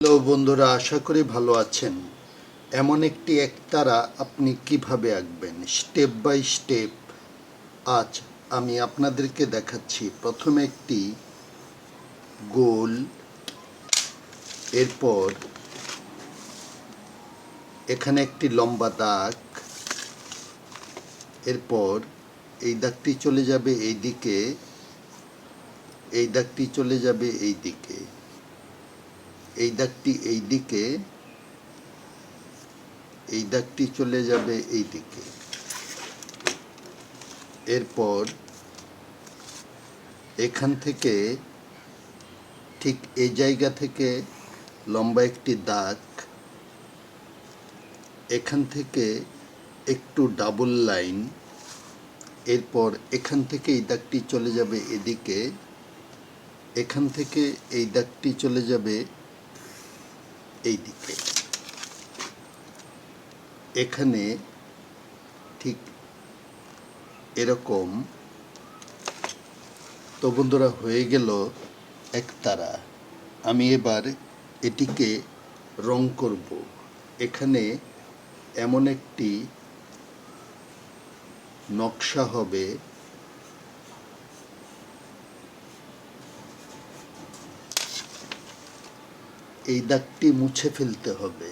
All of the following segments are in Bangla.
হ্যালো বন্ধুরা, আশা করি ভালো আছেন। এমন একটি একতারা আপনি কিভাবে আঁকবেন স্টেপ বাই স্টেপ আজ আমি আপনাদেরকে দেখাচ্ছি। প্রথমে একটি গোল, এরপর এখানে একটি লম্বা দাগ, এরপর এই দাগটি চলে যাবে এই দিকে, এই দাগটি চলে যাবে এই দিকে, এই দাগটি এই দিকে, এই দাগটি চলে যাবে এই দিকে। এরপর এখান থেকে ঠিক এই জায়গা থেকে লম্বা একটি দাগ, এখান থেকে একটু ডাবল লাইন, এরপর এখান থেকে এই দাগটি চলে যাবে এদিকে, এখান থেকে এই দাগটি চলে যাবে এই দিকে। এখানে ঠিক এরকম। তো বন্ধুরা, হয়ে গেল একতারা। আমি এবার এটিকে রং করব। এখানে এমন একটি নকশা হবে, এই দাগটি মুছে ফেলতে হবে।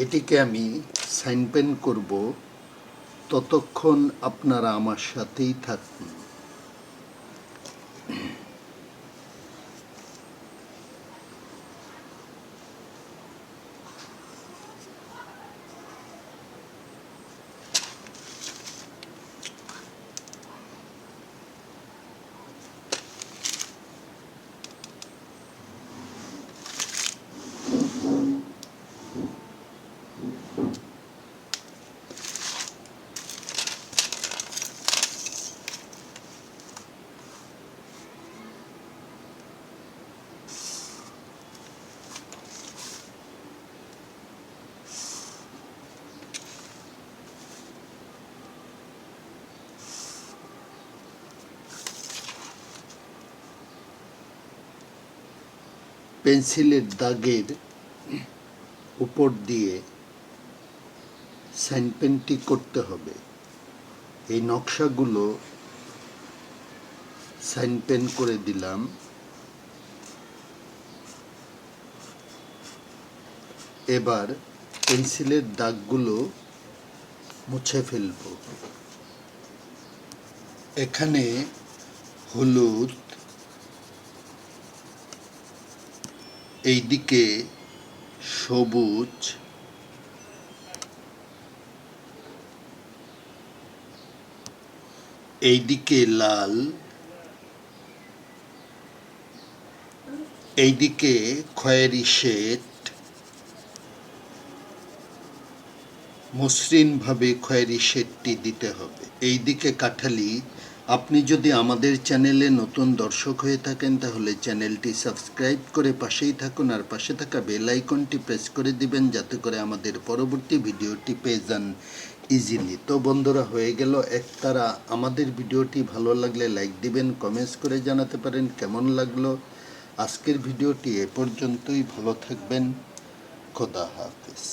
এটিকে আমি সাইন পেন করব, ততক্ষণ আপনারা আমার সাথেই থাকুন। পেন্সিলের দাগের উপর দিয়ে সাইন পেনটি করতে হবে। এই নকশাগুলো সাইন পেন করে দিলাম। এবার পেন্সিলের দাগগুলো মুছে ফেলব। এখানে হলুদ, এইদিকে সবুজ, এইদিকে লাল, এইদিকে খয়েরি শেড, মসৃণভাবে খয়েরি শেডটি দিতে হবে। এইদিকে কাঠালি। আপনি যদি আমাদের চ্যানেলে নতুন দর্শক হয়ে থাকেন তাহলে চ্যানেলটি সাবস্ক্রাইব করে পাশেই থাকুন, আর পাশে থাকা বেল আইকনটি প্রেস করে দিবেন যাতে করে আমাদের পরবর্তী ভিডিওটি পেয়ে যান ইজিলি। তো বন্ধুরা, হয়ে গেল একতারা। আমাদের ভিডিওটি ভালো লাগলে লাইক দিবেন, কমেন্টস করে জানাতে পারেন কেমন লাগলো। আজকের ভিডিওটি এ পর্যন্তই। ভালো থাকবেন। খোদা হাফেজ।